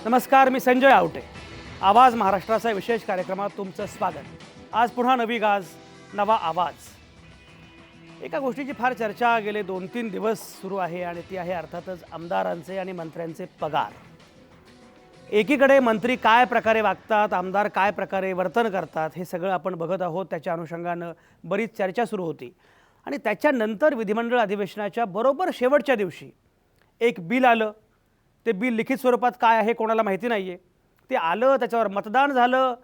नमस्कार, मी संजय आवटे. आवाज महाराष्ट्राचा विशेष कार्यक्रमात तुमचं स्वागत. आज पुन्हा नवी गाज, नवा आवाज. एका गोष्टीची फार चर्चा गेले 2-3 दिवस सुरू आहे आणि ती आहे अर्थातच आमदारांचे आणि मंत्र्यांचे पगार. एकीकडे मंत्री काय प्रकारे वागतात, आमदार काय प्रकारे वर्तन करतात, हे सगळं आपण बघत आहोत. त्याच्या अनुषंगानं बरीच चर्चा सुरू होती आणि त्याच्यानंतर विधिमंडळ अधिवेशनाच्या बरोबर शेवटच्या दिवशी एक बिल आलं. ते बिल लिखित स्वरूपात काय आहे कोणाला माहिती नाही आहे. ते आलं, त्याच्यावर मतदान झालं.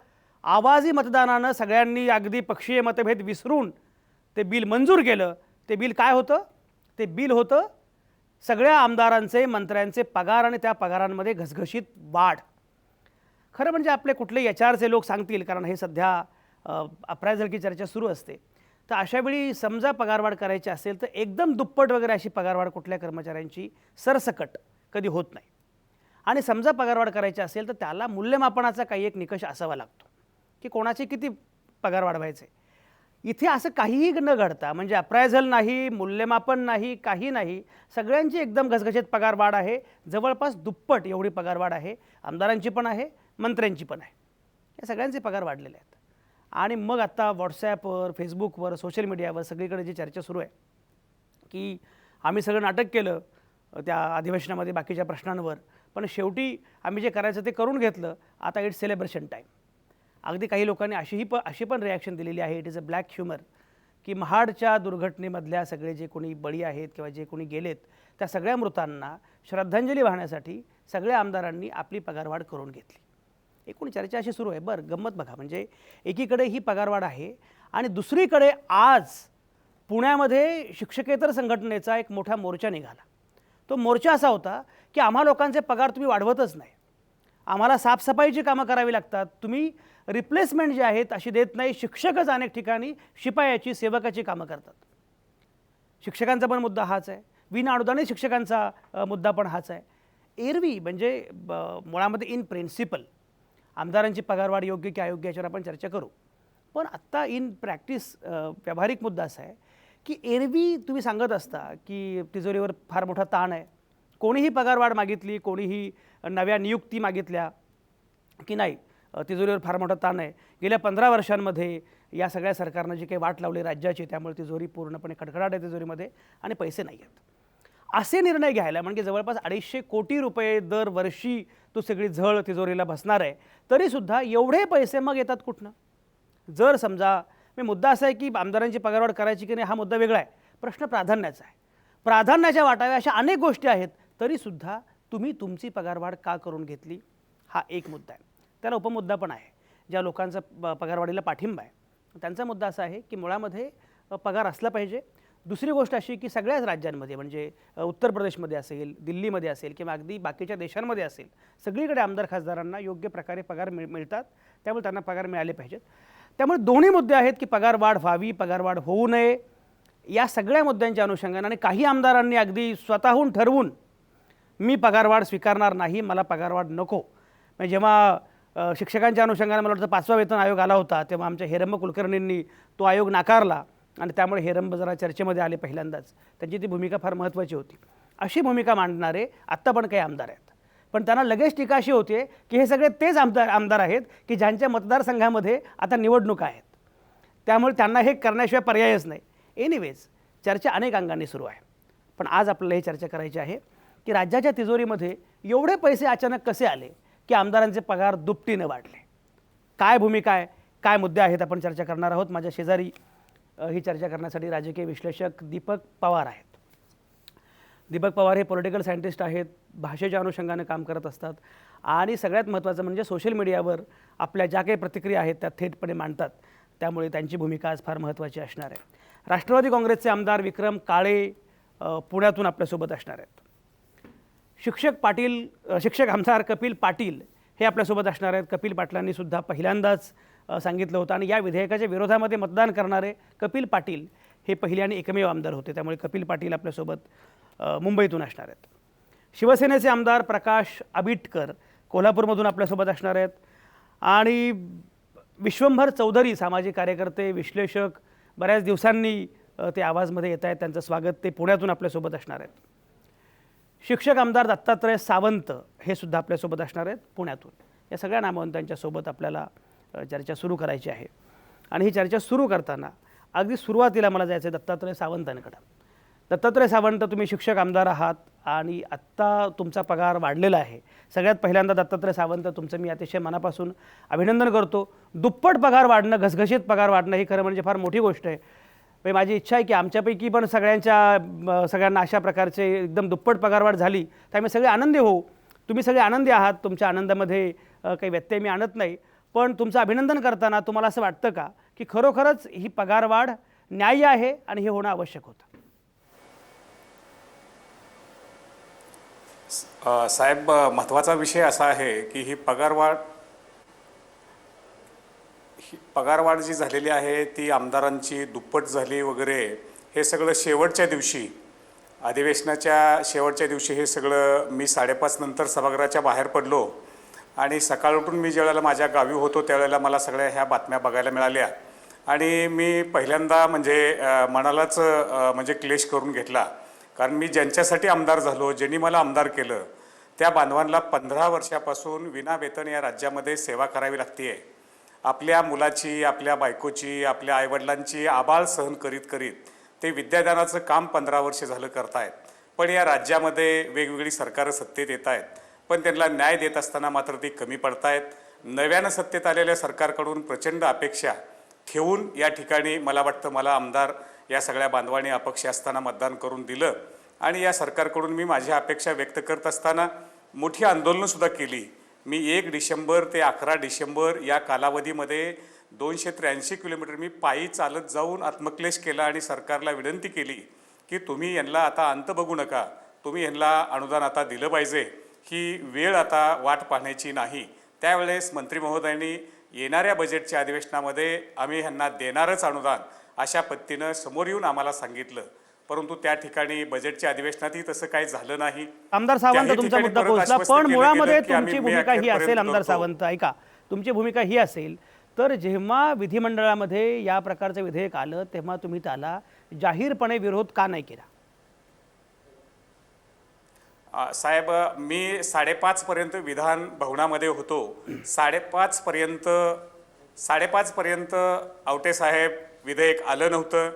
आवाजी मतदानानं सगळ्यांनी अगदी पक्षीय मतभेद विसरून ते बिल मंजूर केलं. ते बिल काय होतं? ते बिल होतं सगळ्या आमदारांचे, मंत्र्यांचे पगार आणि त्या पगारांमध्ये घसघशीत वाढ. खरं म्हणजे आपले कुठले एचआरचे लोक सांगतील, कारण हे सध्या अप्रायझल की चर्चा सुरू असते. तर अशावेळी समजा पगारवाढ करायची असेल तर एकदम दुप्पट वगैरे अशी पगारवाढ कुठल्या कर्मचाऱ्यांची सरसकट कधी होत नाही. आणि समजा पगारवाढ करायची असेल तर त्याला मूल्यमापनाचा काही एक निकष असावा लागतो की कोणाचे किती पगार वाढवायचे. इथे असं काहीही न घडता, म्हणजे अप्रायझल नाही, मूल्यमापन नाही, काही नाही, सगळ्यांची एकदम घसघशीत पगारवाढ आहे. जवळपास दुप्पट एवढी पगारवाढ आहे. आमदारांची पण आहे, मंत्र्यांची पण आहे. या सगळ्यांचे पगार वाढलेले आहेत. आणि मग आता व्हॉट्सॲपवर, फेसबुकवर, सोशल मीडियावर सगळीकडे जी चर्चा सुरू आहे की आम्ही सगळं नाटक केलं त्या अधिवेशनामध्ये बाकीच्या प्रश्नांवर, पण शेवटी आम्ही जे करायचं ते करून घेतलं, आता इट्स सेलिब्रेशन टाईम. अगदी काही लोकांनी अशी पण रिॲक्शन दिलेली आहे, it is a black humour, की महाडच्या दुर्घटनेमधल्या सगळे जे कोणी बळी आहेत किंवा जे कोणी गेलेत त्या सगळ्या मृतांना श्रद्धांजली वाहण्यासाठी सगळ्या आमदारांनी आपली पगारवाढ करून घेतली. एकूण चर्चा अशी सुरू आहे. बरं, गंमत बघा, म्हणजे एकीकडे ही पगारवाढ आहे आणि दुसरीकडे आज पुण्यामध्ये शिक्षकेतर संघटनेचा एक मोठा मोर्चा निघाला. तो मोर्चा असा होता की आम्हा लोकांचे पगार तुम्ही वाढवतच नाही, आम्हाला साफसफाईची कामं करावी लागतात, तुम्ही रिप्लेसमेंट जी आहेत अशी देत नाही. शिक्षकच अनेक ठिकाणी शिपायाची, सेवकाची कामं करतात. शिक्षकांचा पण मुद्दा हाच आहे, विनाअनुदानित शिक्षकांचा मुद्दा पण हाच आहे. एरवी म्हणजे मुळामध्ये इन प्रिन्सिपल आमदारांची पगारवाढ योग्य की अयोग्य याच्यावर आपण चर्चा करू, पण आत्ता इन प्रॅक्टिस व्यावहारिक मुद्दा असा आहे की एरवी तुम्ही सांगत असता की तिजोरीवर फार मोठा ताण आहे, कोणीही पगारवाढ मागितली, कोणीही नव्या नियुक्ती मागितल्या की नाही, तिजोरीवर फार मोठा ताण आहे. गेल्या 15 वर्षांमध्ये या सगळ्या सरकारनं जी काही वाट लावली राज्याची, त्यामुळे तिजोरी पूर्णपणे खडखडाट आहे तिजोरीमध्ये आणि पैसे नाही आहेत. असे निर्णय घ्यायला, म्हणजे जवळपास 250 कोटी रुपये दरवर्षी तो सगळी झळ तिजोरीला बसणार आहे, तरीसुद्धा एवढे पैसे मग येतात कुठनं? जर समजा मुद्दा असा आहे की आमदारांची पगारवाढ करायची की नाही हा मुद्दा वेगळा आहे, प्रश्न प्राधान्याचा आहे. प्राधान्याच्या वाटाव्या अशा अनेक गोष्टी आहेत, तरीसुद्धा तुम्ही तुमची पगारवाढ का करून घेतली हा एक मुद्दा आहे. त्याला उपमुद्दा पण आहे. ज्या लोकांचा पगारवाढीला पाठिंबा आहे त्यांचा मुद्दा असा आहे की मुळामध्ये पगार असला पाहिजे. दुसरी गोष्ट अशी की सगळ्याच राज्यांमध्ये, म्हणजे उत्तर प्रदेशमध्ये असेल, दिल्लीमध्ये असेल किंवा अगदी बाकीच्या देशांमध्ये असेल, सगळीकडे आमदार खासदारांना योग्य प्रकारे पगार मिळतात, त्यामुळे त्यांना पगार मिळाले पाहिजेत. त्यामुळे दोन्ही मुद्दे आहेत की पगारवाढ व्हावी, पगारवाढ होऊ नये. या सगळ्या मुद्द्यांच्या अनुषंगाने आणि काही आमदारांनी अगदी स्वतःहून ठरवून मी पगारवाढ स्वीकारणार नाही, मला पगारवाढ नको. म्हणजे जेव्हा शिक्षकांच्या अनुषंगाने मला वाटतं 5वा वेतन आयोग आला होता, तेव्हा आमच्या हेरंब कुलकर्णींनी तो आयोग नाकारला आणि त्यामुळे हेरंब जरा चर्चेमध्ये आले पहिल्यांदाच. त्यांची ती भूमिका फार महत्त्वाची होती. अशी भूमिका मांडणारे आत्ता पण काही आमदार आहेत, पण त्यांना लगेच टीका अशी होते की हे सगळे तेच आमदार आहेत की ज्यांच्या मतदारसंघामध्ये आता निवडणुका आहेत, त्यामुळे त्यांना हे करण्याशिवाय पर्यायच नाही. एनिवेज, चर्चा अनेक अंगांनी सुरू आहे, पण आज आपल्याला ही चर्चा करायची आहे की राज्याच्या तिजोरीमध्ये एवढे पैसे अचानक कसे आले की आमदारांचे पगार दुपटीने वाढले. काय भूमिका आहे, काय मुद्दे आहेत, आपण चर्चा करणार आहोत. माझ्या शेजारी ही चर्चा करण्यासाठी राजकीय विश्लेषक दीपक पवार आहेत. दीपक पवार हे पॉलिटिकल सायंटिस्ट आहेत, भाषेच्या अनुषंगाने काम करत असतात आणि सगळ्यात महत्त्वाचं म्हणजे सोशल मीडियावर आपल्या ज्या काही प्रतिक्रिया आहेत त्या थेटपणे मांडतात, त्यामुळे त्यांची भूमिका आज फार महत्त्वाची असणार आहे. राष्ट्रवादी काँग्रेसचे आमदार विक्रम काळे पुण्यातून आपल्यासोबत असणार आहेत. शिक्षक आमदार कपिल पाटील हे आपल्यासोबत असणार आहेत. कपिल पाटलांनी सुद्धा पहिल्यांदाच सांगितलं होतं आणि या विधेयकाच्या विरोधामध्ये मतदान करणारे कपिल पाटील हे पहिले आणि एकमेव आमदार होते, त्यामुळे कपिल पाटील आपल्यासोबत मुंबईतून असणार आहेत. शिवसेनेचे आमदार प्रकाश आबिटकर कोल्हापूरमधून आपल्यासोबत असणार आहेत आणि विश्वंभर चौधरी सामाजिक कार्यकर्ते, विश्लेषक, बऱ्याच दिवसांनी ते आवाजमध्ये येत आहेत, त्यांचं स्वागत, ते पुण्यातून आपल्यासोबत असणार आहेत. शिक्षक आमदार दत्तात्रय सावंत हे सुद्धा आपल्यासोबत असणार आहेत पुण्यातून. या सगळ्या नामवंतांच्यासोबत आपल्याला चर्चा सुरू करायची आहे. आणि ही चर्चा सुरू करताना अगदी सुरुवातीला मला जायचं आहे दत्तात्रय सावंतांकडं. दत्तात्रय सावंत, तुम्ही शिक्षक आमदार आहात आणि आत्ता तुमचा पगार वाढलेला आहे. सगळ्यात पहिल्यांदा दत्तात्रय सावंत, तुमचं मी अतिशय मनापासून अभिनंदन करतो. दुप्पट पगार वाढणं, घसघशीत पगार वाढणं ही खरं म्हणजे फार मोठी गोष्ट आहे. म्हणजे माझी इच्छा आहे की आमच्यापैकी पण सगळ्यांना अशा प्रकारचे एकदम दुप्पट पगारवाढ झाली तर आम्ही सगळे आनंदी होऊ. तुम्ही सगळे आनंदी आहात, तुमच्या आनंदामध्ये काही व्यत्यय मी आणत नाही. पण तुमचं अभिनंदन करताना तुम्हाला असं वाटतं का की खरोखरच ही पगारवाढ न्याय्य आहे आणि हे होणं आवश्यक होतं? साहेब, महत्त्वाचा विषय असा आहे की ही पगारवाढ जी झालेली आहे ती आमदारांची दुप्पट झाली वगैरे, हे सगळं शेवटच्या दिवशी, अधिवेशनाच्या शेवटच्या दिवशी हे सगळं मी 5:30 नंतर सभागृहाच्या बाहेर पडलो आणि सकाळ उठून मी ज्यावेळेला माझ्या गावी होतो त्यावेळेला मला सगळ्या ह्या बातम्या बघायला मिळाल्या आणि मी पहिल्यांदा मनालाच क्लेश करून घेतला. कारण मी ज्यांच्यासाठी आमदार झालो, ज्यांनी मला आमदार केलं, त्या बांधवांना 15 वर्षापासून विना वेतन या राज्यामध्ये सेवा करावी लागते आहे. आपल्या मुलाची, आपल्या बायकोची, आपल्या आईवडिलांची आबाळ सहन करीत करीत ते विद्यादानाचं काम 15 वर्ष झालं करतायत. पण या राज्यामध्ये वेगवेगळी सरकारं सत्तेत येत आहेत, पण त्यांना न्याय देत असताना मात्र ती कमी पडतायत. नव्यानं सत्तेत आलेल्या सरकारकडून प्रचंड अपेक्षा ठेवून या ठिकाणी मला वाटतं मला आमदार या सगळ्या बांधवांनी अपक्ष असताना मतदान करून दिलं आणि या सरकारकडून मी माझ्या अपेक्षा व्यक्त करत असताना मोठी आंदोलनंसुद्धा केली. मी 1 डिसेंबर ते 11 डिसेंबर या कालावधीमध्ये 283 किलोमीटर मी पायी चालत जाऊन आत्मक्लेश केला आणि सरकारला विनंती केली की तुम्ही यांना आता अंत बघू नका, तुम्ही यांना अनुदान आता दिलं पाहिजे, ही वेळ आता वाट पाहण्याची नाही. त्यावेळेस मंत्री महोदयांनी येणाऱ्या बजेटच्या अधिवेशनामध्ये आम्ही ह्यांना देणारच अनुदान अशा पद्धतीनं समोर येऊन आम्हाला सांगितलं. परंतु त्या ठिकाणी बजेटच्या अधिवेशनातही तसं काही झालं नाही. आमदार सावंत, तुमचा मुद्दा पोहोचला, पण मुळामध्ये तुमची भूमिका ही असेल, आमदार सावंत ऐका, तुमची भूमिका ही असेल तर जेव्हा विधिमंडळामध्ये या प्रकारचं विधेयक आलं तेव्हा तुम्ही त्याला जाहीरपणे विरोध का नाही केला? साहेब, मी 5:30 पर्यंत विधान भवनामध्ये होतो. 5:30 पर्यंत आवटे साहेब विधेयक आलं नव्हतं.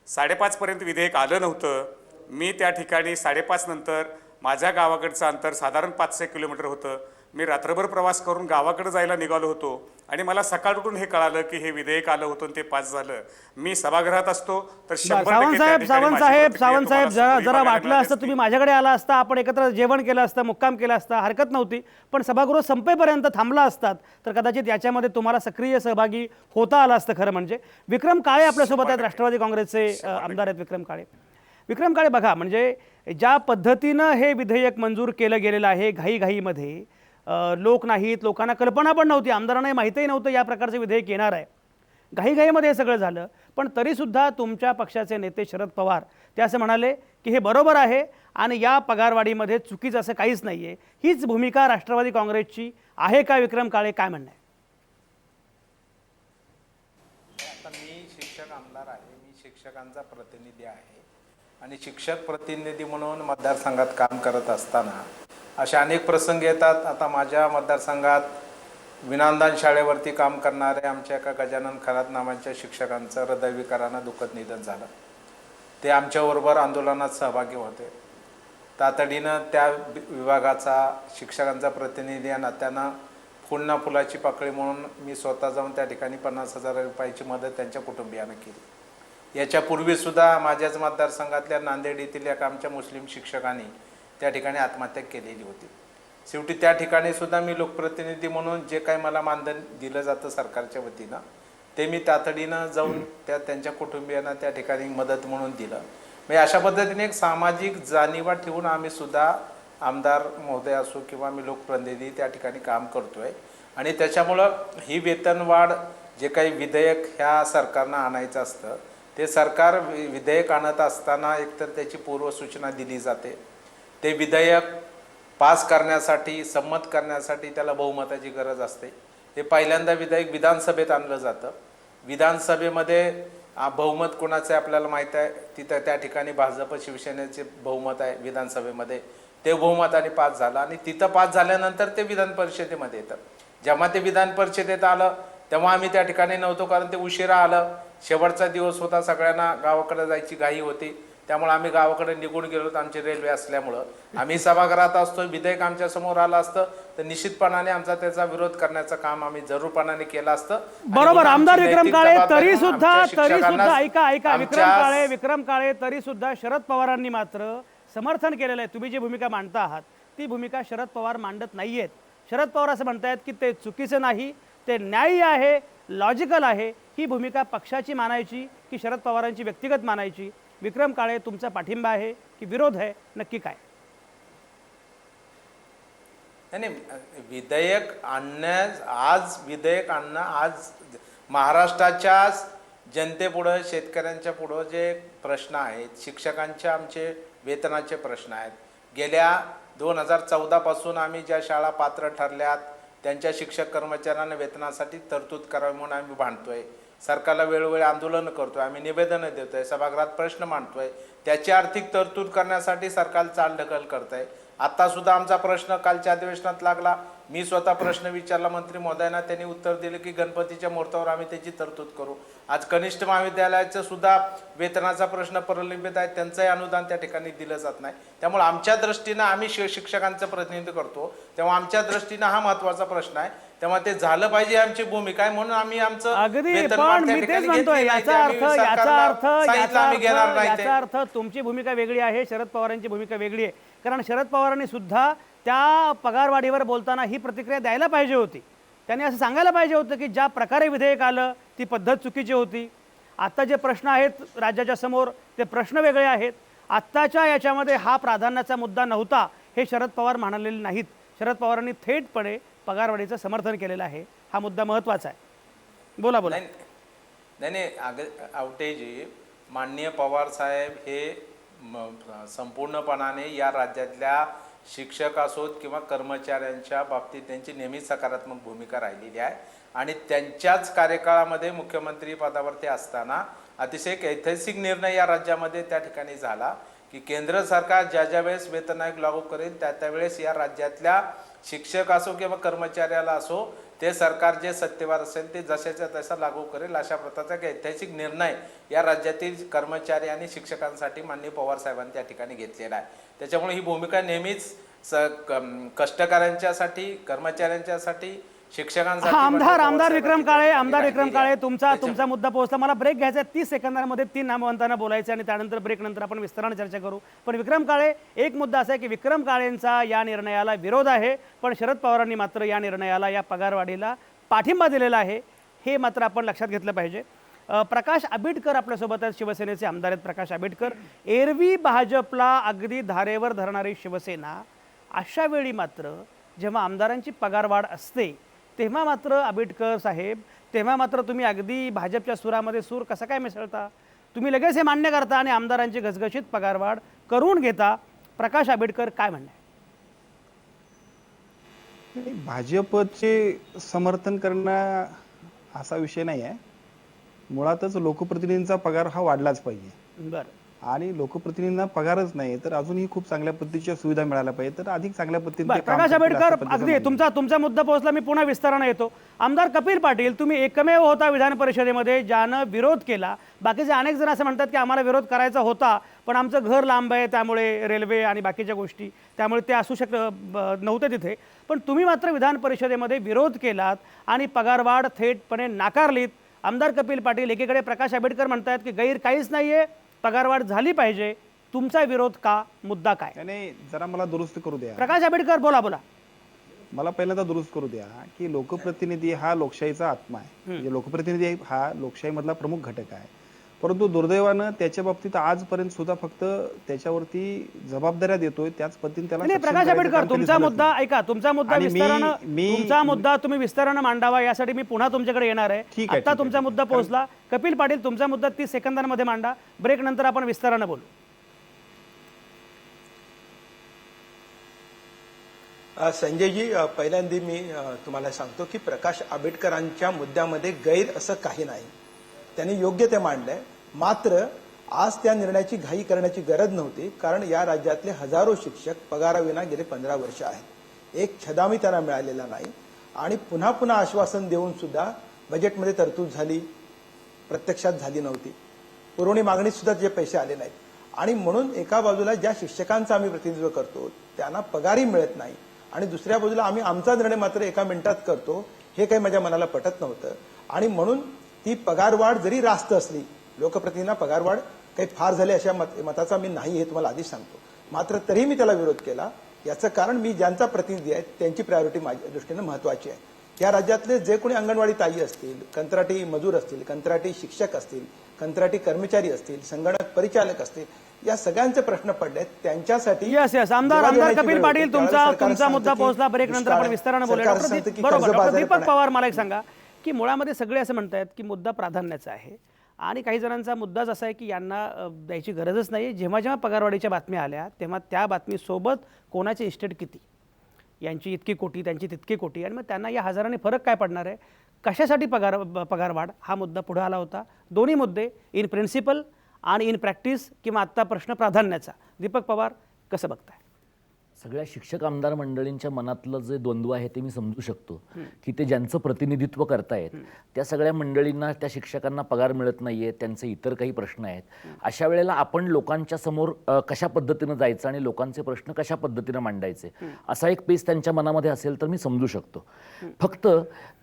5:30 पर्यंत विधेयक आलं नव्हतं. मी त्या ठिकाणी 5:30 नंतर माझ्या गावाकडचं अंतर साधारण 500 किलोमीटर होतं. मी रात्रभर प्रवास करून गावाकडे जायला निघालो होतो आणि मला सकाळ उठून हे कळालं की हे विधेयक आलं होतं आणि ते पास झालं. मी सभागृहात असतो तर सावंत साहेब जरा वाटलं असतं तुम्ही माझ्याकडे आला असता, आपण एकत्र जेवण केलं असतं, मुक्काम केला असता, हरकत नव्हती. पण सभागृह संपेपर्यंत थांबला असतात तर कदाचित याच्यामध्ये तुम्हाला सक्रिय सहभागी होता आला असतं. खरं म्हणजे विक्रम काळे आपल्यासोबत आहेत, राष्ट्रवादी काँग्रेसचे आमदार आहेत विक्रम काळे. विक्रम काळे, बघा, म्हणजे ज्या पद्धतीनं हे विधेयक मंजूर केलं गेलेलं आहे, घाईघाईमध्ये, लोक नाहीत, लोकांना कल्पना पण नव्हती, आमदारांनाही माहितीही नव्हतं या प्रकारचं विधेयक येणार आहे, घाईघाईमध्ये हे सगळं झालं. पण तरीसुद्धा तुमच्या पक्षाचे नेते शरद पवार ते असं म्हणाले की हे बरोबर आहे आणि या पगारवाढीमध्ये चुकीचं असं काहीच नाही आहे. हीच भूमिका राष्ट्रवादी काँग्रेसची आहे का? विक्रम काळे, काय म्हणणं आहे? आता मी शिक्षक आमदार आहे, मी शिक्षकांचा प्रतिनिधी आहे आणि शिक्षक प्रतिनिधी म्हणून मतदारसंघात काम करत असताना असे अनेक प्रसंग येतात. आता माझ्या मतदारसंघात विनांदान शाळेवरती काम करणारे आमच्या एका गजानन खरात नावाच्या शिक्षकांचं हृदयविकारानं दुःखद निधन झालं. ते आमच्याबरोबर आंदोलनात सहभागी होते. तातडीनं त्या विभागाचा शिक्षकांचा प्रतिनिधी या नात्यानं फुलना फुलाची पाकळी म्हणून मी स्वतः जाऊन त्या ठिकाणी 50,000 रुपयाची मदत त्यांच्या कुटुंबियांना केली. याच्यापूर्वीसुद्धा माझ्याच मतदारसंघातल्या नांदेड येथील एका आमच्या मुस्लिम शिक्षकांनी त्या ठिकाणी आत्महत्या केलेली होती. शेवटी त्या ठिकाणी सुद्धा मी लोकप्रतिनिधी म्हणून जे काही मला मानधन दिलं जातं सरकारच्या वतीनं ते मी तातडीनं जाऊन त्यांच्या कुटुंबियांना त्या ठिकाणी मदत म्हणून दिलं. म्हणजे अशा पद्धतीने एक सामाजिक जाणीवा ठेवून आम्ही सुद्धा आमदार महोदय असो किंवा मी लोकप्रतिनिधी त्या ठिकाणी काम करतोय. आणि त्याच्यामुळं ही वेतनवाढ जे काही विधेयक ह्या सरकारनं आणायचं असतं ते सरकार विधेयक आणत असताना एकतर त्याची पूर्वसूचना दिली जाते. ते विधेयक पास करण्यासाठी, संमत करण्यासाठी त्याला बहुमताची गरज असते. ते पहिल्यांदा विधेयक विधानसभेत आणलं जातं. विधानसभेमध्ये बहुमत कोणाचं आहे आपल्याला माहीत आहे. तिथं त्या ठिकाणी भाजप शिवसेनेचे बहुमत आहे विधानसभेमध्ये. ते बहुमताने पास झालं आणि तिथं पास झाल्यानंतर ते विधान परिषदेमध्ये येतं. जेव्हा ते विधान परिषदेत आलं तेव्हा आम्ही त्या ठिकाणी नव्हतो, कारण ते उशिरा आलं. शेवटचा दिवस होता, सगळ्यांना गावाकडे जायची घाई होती, त्यामुळे आम्ही गावाकडे निघून गेलो. आमची रेल्वे असल्यामुळं आम्ही सभागृहात असतो, विधेयक आमच्या समोर आलं असतं तर निश्चितपणाने आमचा त्याचा विरोध करण्याचं काम आम्ही जरूरपणाने केलं असतं. आणि बरोबर. म्हणून आमदार आमची विक्रम नैतिक काळे जबाबदारी तरी म्हणून सुद्धा आमच्या शिक्षकांना ऐका आमच्या- विक्रम काळे तरी सुद्धा शरद पवारांनी मात्र समर्थन केलेलं आहे. तुम्ही जी भूमिका मांडता आहात ती भूमिका शरद पवार मांडत नाहीयेत. शरद पवार असं म्हणतायत की ते चुकीचं नाही, ते न्याय्य आहे, लॉजिकल आहे. ही भूमिका पक्षाची मानायची की शरद पवारांची व्यक्तिगत मानायची? विक्रम काळे, तुमचा पाठिंबा आहे की विरोध आहे, नक्की काय? नाही, विधेयक आणणं आज महाराष्ट्राच्या जनतेपुढं, शेतकऱ्यांच्या पुढं जे प्रश्न आहेत, शिक्षकांच्या आमचे वेतनाचे प्रश्न आहेत. गेल्या 2014 पासून आम्ही ज्या शाळा पात्र ठरल्यात त्यांच्या शिक्षक कर्मचाऱ्यांना वेतनासाठी तरतूद करावी म्हणून आम्ही भांडतोय. सरकारला वेळोवेळी आंदोलन करतोय, आम्ही निवेदनं देतोय, सभागृहात प्रश्न मांडतोय. त्याची आर्थिक तरतूद करण्यासाठी सरकार चालढकल करतंय. आता सुद्धा आमचा प्रश्न कालच्या अधिवेशनात लागला. मी स्वतः प्रश्न विचारला मंत्री महोदयांना, त्यांनी उत्तर दिलं की गणपतीच्या मुहूर्तावर आम्ही त्याची तरतूद करू. आज कनिष्ठ महाविद्यालयाचं सुद्धा वेतनाचा प्रश्न प्रलंबित आहे, त्यांचंही अनुदान त्या ठिकाणी दिलं जात नाही. त्यामुळे आमच्या दृष्टीनं आम्ही शिक्षकांचं प्रतिनिधित्व करतो, तेव्हा आमच्या दृष्टीनं हा महत्त्वाचा प्रश्न आहे. तेव्हा ते झालं पाहिजे, आमची भूमिका आहे. म्हणून आम्ही आमचं अगदी, वेतनवाढ पण त्या मी तेच ठिकाणी म्हणतोय, घेतली नाही. ते आम्ही सरकारला याचा अर्थ तुमची भूमिका वेगळी आहे, शरद पवारांची भूमिका वेगळी आहे. कारण शरद पवारांनी सुद्धा त्या पगारवाढीवर बोलताना ही प्रतिक्रिया द्यायला पाहिजे होती. त्यांनी असं सांगायला पाहिजे होतं की ज्या प्रकारे विधेयक आलं ती पद्धत चुकीची होती. आत्ता जे प्रश्न आहेत राज्याच्या समोर ते प्रश्न वेगळे आहेत. आत्ताच्या याच्यामध्ये हा प्राधान्याचा मुद्दा नव्हता हे शरद पवार म्हणालेले नाहीत. शरद पवारांनी थेटपणे पगारवाढीचं समर्थन केलेलं आहे. हा मुद्दा महत्त्वाचा आहे. बोला. नाही आवटेजी, माननीय पवार साहेब हे संपूर्णपणाने या राज्यातल्या शिक्षक असोत किंवा कर्मचाऱ्यांच्या बाबतीत त्यांची नेहमीच सकारात्मक भूमिका राहिलेली आहे. आणि त्यांच्याच कार्यकाळामध्ये मुख्यमंत्री पदावरती असताना अतिशय एक ऐतिहासिक निर्णय या राज्यामध्ये त्या ठिकाणी झाला की केंद्र सरकार ज्या वेळेस वेतन आयोग लागू करेल त्यावेळेस या राज्यातल्या शिक्षक असो किंवा कर्मचाऱ्याला असो ते सरकार जे सत्तेवर असेल ते जशाच्या तसा लागू करेल, अशा प्रकारचा एक ऐतिहासिक निर्णय या राज्यातील कर्मचारी आणि शिक्षकांसाठी माननीय पवार साहेबांनी त्या ठिकाणी घेतलेला आहे. त्याच्यामुळे ही भूमिका नेहमीच कष्टकऱ्यांच्यासाठी, कर्मचाऱ्यांच्यासाठी, शिक्षकांसाठी. आमदार विक्रम काळे तुमचा मुद्दा पोहोचला. मला ब्रेक घ्यायचा आहे 30 सेकंदांमध्ये 3 नामवंतांना बोलायचं आणि त्यानंतर ब्रेक नंतर आपण विस्ताराने चर्चा करू. पण विक्रम काळे, एक मुद्दा असा आहे की विक्रम काळेंचा या निर्णयाला विरोध आहे, पण शरद पवारांनी मात्र या निर्णयाला, या पगारवाढीला पाठिंबा दिलेला आहे. हे मात्र आपण लक्षात घेतलं पाहिजे. प्रकाश आंबेडकर आपल्यासोबत आहेत, शिवसेनेचे आमदार आहेत प्रकाश आंबेडकर. एरवी भाजपला अगदी धारेवर धरणारी शिवसेना अशा वेळी मात्र जेव्हा आमदारांची पगारवाढ असते तेव्हा मात्र आंबेडकर साहेब, तेव्हा मात्र तुम्ही अगदी भाजपच्या सुरामध्ये सूर कसा काय मिसळता? तुम्ही लगेच हे मान्य करता आणि आमदारांची घसघशीत पगारवाढ करून घेता. प्रकाश आंबेडकर, काय म्हणणं आहे? भाजपचे समर्थन करणं असा विषय नाही आहे. मुळातच लोकप्रतिनिधींचा पगार हा वाढलाच पाहिजे. बरं. आणि लोकप्रतिनिधींना पगारच नाही तर अजूनही खूप चांगल्या पद्धतीच्या सुविधा मिळायला पाहिजे, तर अधिक चांगल्या पद्धतीने प्रकाश आंबेडकर, अगदी तुमचा मुद्दा पोहोचला. मी पुन्हा विस्ताराने येतो. आमदार कपिल पाटील, तुम्ही एकमेव होता विधान परिषदेमध्ये ज्यानं विरोध केला. बाकीचे अनेक जण असं म्हणतात की आम्हाला विरोध करायचा होता पण आमचं घर लांब आहे, त्यामुळे रेल्वे आणि बाकीच्या गोष्टी, त्यामुळे ते असू नव्हते तिथे. पण तुम्ही मात्र विधान परिषदेमध्ये विरोध केलात आणि पगारवाढ थेटपणे नाकारलीत. आमदार कपिल पाटील, एकीकडे प्रकाश आंबेडकर म्हणतात की गैर काहीच नाहीये, पगारवाढ झाली पाहिजे. तुमचा विरोध का? मुद्दा काय? नाही, जरा मला दुरुस्त करू द्या. प्रकाश आंबेडकर, बोला. मला पहिल्यांदा दुरुस्त करू द्या की लोकप्रतिनिधी हा लोकशाहीचा आत्मा आहे. म्हणजे लोकप्रतिनिधी हा लोकशाहीमधला प्रमुख घटक आहे. परंतु दुर्दैवानं त्याच्या बाबतीत आजपर्यंत सुद्धा फक्त त्याच्यावरती जबाबदाऱ्या देतोय, त्याच पद्धतीने त्याला. प्रकाश आंबेडकर, तुमचा मुद्दा ऐका. तुमचा मुद्दा तुम्ही विस्तारानं मांडावा, यासाठी मी पुन्हा तुमच्याकडे येणार आहे. आता तुमचा मुद्दा पोहोचला. कपिल पाटील, तुमचा मुद्दा 30 सेकंदांमध्ये मांडा. ब्रेक नंतर आपण विस्तारानं बोलू. संजयजी, पहिल्यांदा मी तुम्हाला सांगतो की प्रकाश आंबेडकरांच्या मुद्द्यामध्ये गैर असं काही नाही. त्यांनी योग्य ते मांडलंय. मात्र आज त्या निर्णयाची घाई करण्याची गरज नव्हती, कारण या राज्यातले हजारो शिक्षक पगाराविना गेले 15 वर्ष आहेत. एक छदामी त्यांना मिळालेला नाही आणि पुन्हा पुन्हा आश्वासन देऊन सुद्धा बजेटमध्ये तरतूद झाली, प्रत्यक्षात झाली नव्हती. पुरवणी मागणीत सुद्धा जे पैसे आले नाहीत आणि म्हणून एका बाजूला ज्या शिक्षकांचं आम्ही प्रतिनिधित्व करतो त्यांना पगारही मिळत नाही आणि दुसऱ्या बाजूला आम्ही आमचा निर्णय मात्र एका मिनिटात करतो, हे काही माझ्या मनाला पटत नव्हतं. आणि म्हणून ती पगारवाढ जरी रास्त असली, लोकप्रतिनिधींना पगारवाढ काही फार झाली अशा मताचा मी नाही, हे तुम्हाला आधीच सांगतो. मात्र तरीही मी त्याला विरोध केला. याचं कारण मी ज्यांचा प्रतिनिधी आहे त्यांची प्रायोरिटी माझ्या दृष्टीने महत्वाची आहे. या राज्यातले जे कोणी अंगणवाडी ताई असतील, कंत्राटी मजूर असतील, कंत्राटी शिक्षक असतील, कंत्राटी कर्मचारी असतील, संगणक परिचालक असतील, या सगळ्यांचे प्रश्न पडले त्यांच्यासाठी. यस यस आमदार कपिल पाटील, तुमचा मुद्दा पोहोचला. ब्रेक नंतर आपण विस्ताराने बोलूया. बरोबर. दीपक पवार, मला एक सांगा की मुळामध्ये सगळे असं म्हणतात की मुद्दा प्राधान्याचा आहे आणि काही जणांचा मुद्दाच असा आहे की यांना द्यायची गरजच नाही. जेव्हा जेव्हा पगारवाढीच्या बातम्या आल्या तेव्हा त्या बातमीसोबत कोणाचे इस्टेट किती, यांची इतकी कोटी, त्यांची तितकी कोटी, आणि मग त्यांना या हजारांनी फरक काय पडणार आहे, कशासाठी पगारवाढ, हा मुद्दा पुढे आला होता. दोन्ही मुद्दे इन प्रिन्सिपल आणि इन प्रॅक्टिस किंवा आत्ता प्रश्न प्राधान्याचा. दीपक पवार, कसं बघताय? सगळ्या शिक्षक आमदार मंडळींच्या मनातलं जे द्वंद्व आहे ते मी समजू शकतो की ते ज्यांचं प्रतिनिधित्व करतायत त्या सगळ्या मंडळींना, त्या शिक्षकांना पगार मिळत नाहीये, त्यांचे इतर काही प्रश्न आहेत. अशा वेळेला आपण लोकांच्या समोर कशा पद्धतीनं जायचं आणि लोकांचे प्रश्न कशा पद्धतीनं मांडायचे असा एक पेस त्यांच्या मनामध्ये असेल तर मी समजू शकतो. फक्त